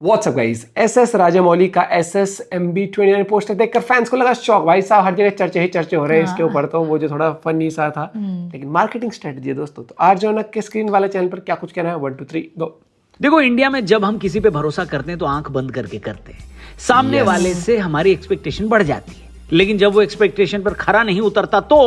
WhatsApp guys, SS Rajamouli का SSMB29 poster देखकर fans को लगा शॉक। भाई साहब हर जगह चर्चे ही चर्चे हो रहे हैं इसके ऊपर। तो वो जो थोड़ा फनी सा था लेकिन मार्केटिंग स्ट्रेटजी है दोस्तों। तो आज रौनक के स्क्रीन वाले चैनल पर क्या कुछ कहना है, 1 2 3 गो। देखो, इंडिया में जब हम किसी पे भरोसा करते हैं तो आंख बंद करके करते हैं। सामने वाले से हमारी एक्सपेक्टेशन बढ़ जाती है, लेकिन जब वो एक्सपेक्टेशन पर खरा नहीं उतरता तो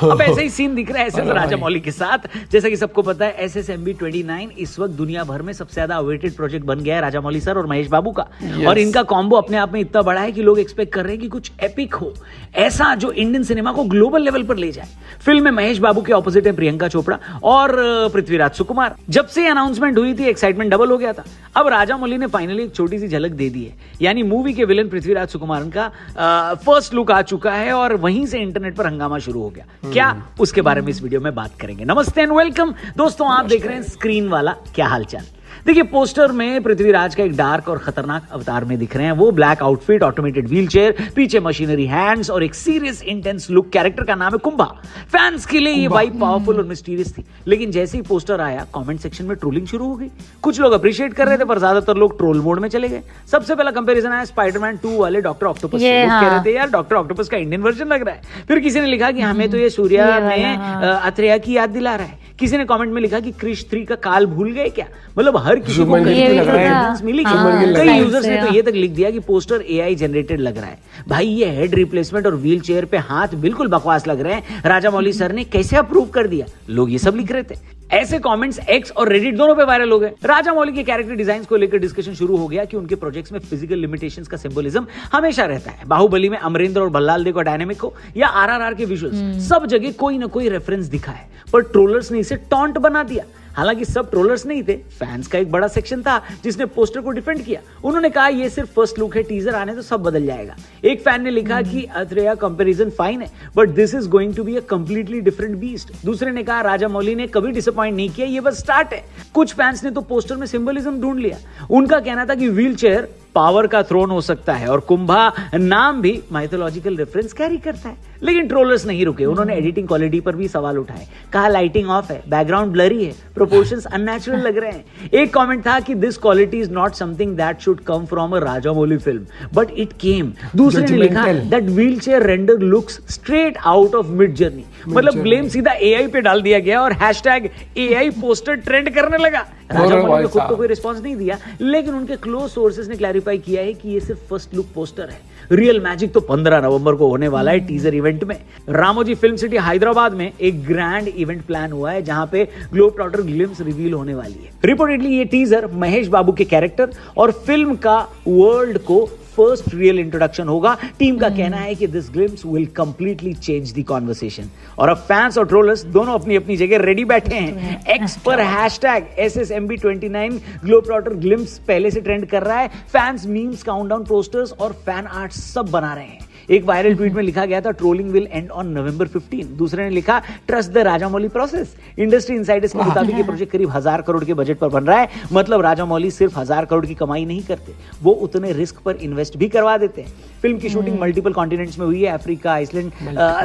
अब ऐसे ही सीन दिख रहा है एसएस राजामौली के साथ। जैसा कि सबको पता है, SSMB29 इस वक्त दुनिया भर में सबसे ज्यादा अवेटेड प्रोजेक्ट बन गया है राजामौली सर और महेश बाबू का। और इनका कॉम्बो अपने आप में इतना बड़ा है कि लोग एक्सपेक्ट कर रहे हैं कि कुछ एपिक हो, ऐसा जो इंडियन सिनेमा को ग्लोबल लेवल पर ले जाए। फिल्म में महेश बाबू के ऑपोजिट है प्रियंका चोपड़ा और पृथ्वीराज सुकुमार। जब से अनाउंसमेंट हुई थी एक्साइटमेंट डबल हो गया था। अब राजामौली ने फाइनली एक छोटी सी झलक दे दी है, यानी मूवी के विलन पृथ्वीराज सुकुमार का फर्स्ट लुक आ चुका है और वहीं से इंटरनेट पर हंगामा शुरू हो गया। क्या, उसके बारे में इस वीडियो में बात करेंगे। नमस्ते एंड वेलकम दोस्तों, आप देख रहे हैं स्क्रीन वाला। क्या हालचाल। देखिए, पोस्टर में पृथ्वीराज का एक डार्क और खतरनाक अवतार में दिख रहे हैं। वो ब्लैक आउटफिट, ऑटोमेटेड व्हीलचेयर, पीछे मशीनरी हैंड्स और एक सीरियस इंटेंस लुक। कैरेक्टर का नाम है कुंभा। फैंस के लिए ये वाइब पावरफुल और मिस्टीरियस थी, लेकिन जैसे ही पोस्टर आया कमेंट सेक्शन में ट्रोलिंग शुरू हो गई। कुछ लोग अप्रिशिएट कर रहे थे पर ज्यादातर लोग ट्रोल मोड में चले गए। सबसे पहला कंपैरिजन आया स्पाइडरमैन 2 वाले डॉक्टर ऑक्टोपस से। लोग कह रहे थे यार डॉक्टर ऑक्टोपस का इंडियन वर्जन लग रहा है। फिर किसी ने लिखा कि हमें तो ये सूर्या में अथरेया की याद दिला रहा है। किसी ने कमेंट में लिखा कि क्रिश 3 का काल भूल गए क्या। मतलब हर किसी को मिली। कई यूजर्स ने तो ये तक लिख दिया कि पोस्टर AI जनरेटेड लग रहा है। भाई, ये हेड रिप्लेसमेंट और व्हील चेयर पे हाथ बिल्कुल बकवास लग रहे हैं। राजामौली सर ने कैसे अप्रूव कर दिया, लोग ये सब लिख रहे थे। ऐसे कमेंट्स X और रेडिट दोनों पे वायरल हो गए। राजामौली के कैरेक्टर डिजाइन को लेकर डिस्कशन शुरू हो गया कि उनके प्रोजेक्ट्स में फिजिकल लिमिटेशंस का सिंबलिज्म हमेशा रहता है। बाहुबली में अमरिंदर और भल्लाल देखो डायनेमिक हो, या RRR के विजुअल्स, सब जगह कोई ना कोई रेफरेंस दिखा है। पर ट्रोलर्स ने इसे टॉन्ट बना दिया। हालांकि सब ट्रोलर्स नहीं थे, फैंस का एक बड़ा सेक्शन था जिसने पोस्टर को डिफेंड किया। उन्होंने कहा ये सिर्फ फर्स्ट लुक है, टीजर आने तो सब बदल जाएगा। एक फैन ने लिखा कि अथरेया कंपैरिजन फाइन है, but this is going to be a completely different beast. दूसरे ने कहा राजामौली ने कभी डिसअपॉइंट नहीं किया, ये बस स्टार्ट है। कुछ फैंस ने तो पोस्टर में सिंबलिज्म ढूंढ लिया। उनका कहना था कि व्हील चेयर पावर का थ्रोन हो सकता है और कुंभा नाम भी माइथोलॉजिकल रेफरेंस कैरी करता है। लेकिन ट्रोलर्स नहीं रुके, उन्होंने एडिटिंग क्वालिटी पर भी सवाल उठाए। कहा लाइटिंग ऑफ है, बैकग्राउंड ब्लरी है, प्रोपोर्शंस अननेचुरल लग रहे हैं। एक कमेंट था कि this quality is not something that should come from a Rajamouli film, but it came. दूसरे ने लिखा that wheelchair render looks straight out of mid journey. मतलब ब्लेम सीधा AI पे डाल दिया गया और हैशटैग AI पोस्टर ट्रेंड करने लगा। राजामौली ने खुद तो कोई रिस्पांस नहीं दिया, लेकिन उनके क्लोज सोर्सेज ने क्लैरिफाई किया है कि ये सिर्फ फर्स्ट लुक पोस्टर है। रियल मैजिक तो 15 नवंबर को होने वाला है टीजर इवेंट में। रामोजी फिल्म सिटी हैदराबाद में एक ग्रैंड इवेंट प्लान हुआ है जहां पे ग्लोब ट्रॉटर ग्लिम्स रिवील होने वाली है। रिपोर्टेडली ये टीजर महेश बाबू के कैरेक्टर और फिल्म का वर्ल्ड को फर्स्ट रियल इंट्रोडक्शन होगा। टीम का कहना है कि this glimpse will completely change the conversation. और अब फैंस और ट्रोलर्स दोनों अपनी अपनी जगह रेडी बैठे हैं। X पर हैशटैग SSMB29 ग्लोबट्रॉटर ग्लिम्स पहले से ट्रेंड कर रहा है। फैंस मीम्स, काउंटडाउन पोस्टर्स और फैन आर्ट सब बना रहे हैं। एक वायरल ट्वीट में लिखा गया था trolling will end on November 15। दूसरे ने लिखा trust the Rajamouli process. Industry insiders के मुताबिक ये प्रोजेक्ट करीब 1000 करोड़ के बजट पर बन रहा है। मतलब राजामौली सिर्फ 1000 करोड़ की कमाई नहीं करते, वो उतने रिस्क पर इन्वेस्ट भी करवा देते हैं। फिल्म की शूटिंग मल्टीपल कॉन्टिनेंट्स में हुई है, अफ्रीका, आइसलैंड,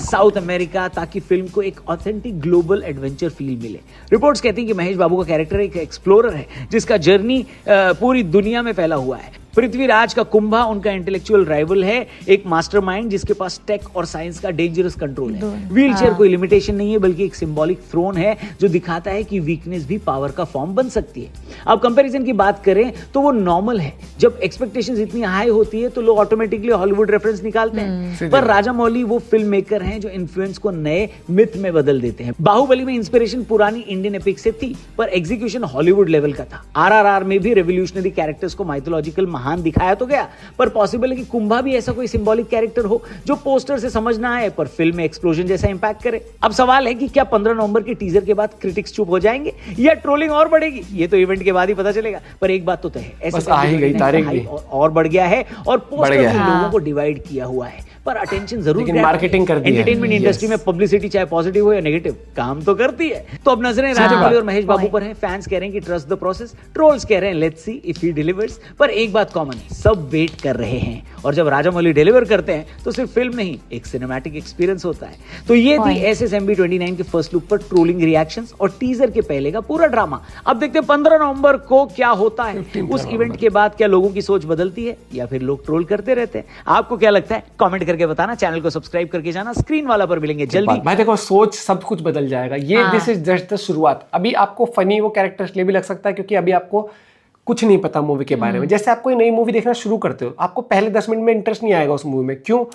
साउथ अमेरिका, ताकि फिल्म को एक ऑथेंटिक ग्लोबल एडवेंचर फील मिले। रिपोर्ट्स कहती हैं कि महेश बाबू का कैरेक्टर एक एक्सप्लोरर है जिसका जर्नी पूरी दुनिया में फैला हुआ है। पृथ्वीराज का कुंभा उनका इंटेलेक्चुअल राइवल है, एक मास्टरमाइंड जिसके पास टेक और साइंस का डेंजरस कंट्रोल है। व्हीलचेयर कोई लिमिटेशन नहीं है, बल्कि एक सिंबॉलिक थ्रोन है जो दिखाता है कि वीकनेस भी पावर का फॉर्म बन सकती है। अब कंपैरिजन की बात करें तो वो नॉर्मल है। जब एक्सपेक्टेशंस इतनी हाई होती है तो लोग ऑटोमेटिकली हॉलीवुड रेफरेंस निकालते हैं। पर राजामौली वो फिल्म मेकर हैं जो इन्फ्लुएंस को नए मिथ में बदल देते हैं। बाहुबली में इंस्पिरेशन पुरानी इंडियन एपिक से थी, पर एग्जीक्यूशन हॉलीवुड लेवल का था। RRR में भी रेवोल्यूशनरी कैरेक्टर्स को माइथोलॉजिकल महान दिखाया तो गया, पर पॉसिबल है कि कुंभा भी ऐसा कोई सिंबॉलिक कैरेक्टर हो जो पोस्टर से समझ ना आए पर फिल्म में एक्सप्लोजन जैसा इंपैक्ट करे। अब सवाल है कि क्या 15 नवंबर के टीजर के बाद क्रिटिक्स चुप हो जाएंगे या ट्रोलिंग और बढ़ेगी? ये तो इवेंट के बाद ही पता चलेगा। पर एक बात तो तय है, और बढ़ गया है और पोस्टर ने लोगों को डिवाइड किया हुआ है। पर अटेंशन जरूर लेकिन marketing कर दी है। एंटरटेनमेंट इंडस्ट्री में पब्लिसिटी चाहे पॉजिटिव हो या नेगेटिव काम तो करती है। तो अब नजरें राजमौली और महेश बाबू पर हैं। फैंस कह रहे हैं कि ट्रस्ट द प्रोसेस, ट्रोल्स कह रहे हैं let's see if he delivers. पर एक बात कॉमन है, सब वेट कर रहे हैं और जब राजामौली डिलीवर करते हैं तो सिर्फ फिल्म नहीं एक सिनेमैटिक एक्सपीरियंस होता है। तो ये थी SSMB29 के फर्स्ट लुक पर ट्रोलिंग रिएक्शंस और टीजर के पहले का पूरा ड्रामा। अब देखते हैं 15 नवंबर को क्या होता है। उस इवेंट के बाद क्या लोगों की सोच बदलती है या फिर लोग ट्रोल करते रहते हैं? आपको क्या लगता है कमेंट करके बताना, चैनल को सब्सक्राइब करके जाना। स्क्रीन वाला पर मिलेंगे जल्दी। भाई देखो सोच सब कुछ बदल जाएगा, ये दिस इज जस्ट द शुरुआत। अभी आपको फनी वो कैरेक्टर इसलिए भी लग सकता है क्योंकि अभी आपको कुछ नहीं पता मूवी के बारे में। जैसे आप कोई नई मूवी देखना शुरू करते हो, आपको पहले 10 मिनट में इंटरेस्ट नहीं आएगा उस मूवी में। क्यों?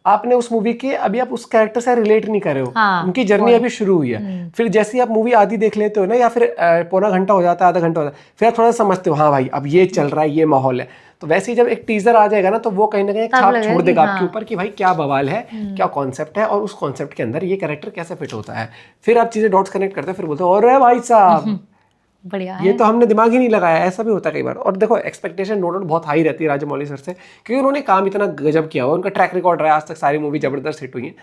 आपने उस मूवी के अभी आप उस कैरेक्टर से रिलेट नहीं कर रहे हो। उनकी जर्नी अभी शुरू हुई है। फिर जैसे ही आप मूवी आधी देख लेते हो ना, या फिर पौना घंटा हो जाता है, आधा घंटा हो जाता है, फिर आप थोड़ा समझते हो हाँ भाई अब ये चल रहा है, ये माहौल है। तो वैसे ही जब एक टीजर आ जाएगा ना, तो वो कहीं ना कहीं छाप छोड़ देगा आपके ऊपर कि भाई क्या बवाल है, क्या कॉन्सेप्ट है और उस कॉन्सेप्ट के अंदर ये कैरेक्टर कैसे फिट होता है। फिर आप चीजें डॉट्स कनेक्ट करते हो, फिर बोलते हो अरे भाई साहब बढ़िया ये तो हमने दिमाग ही नहीं लगाया। ऐसा भी होता है कई बार। और देखो एक्सपेक्टेशन नो डाउट बहुत हाई रहती है राजामौली सर से, क्योंकि उन्होंने काम इतना गजब किया हुआ, उनका ट्रैक रिकॉर्ड रहा, आज तक सारी मूवी जबरदस्त हिट हुई है।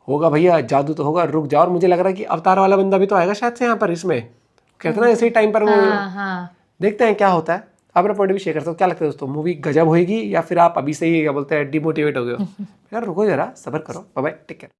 होगा भैया जादू तो होगा, रुक जाओ। और मुझे लग रहा है कि अवतार वाला बंदा भी तो आएगा शायद से यहाँ पर, इसमें कहते ना इसी टाइम पर वो देखते हैं क्या होता है। आप अपना पॉइंट भी शेयर कर सकते हो। क्या लगता है दोस्तों, मूवी गजब होगी या फिर आप अभी से ही क्या बोलते हैं डिमोटिवेट हो गए हो? यार रुको जरा, सब्र करो। Bye bye, take care.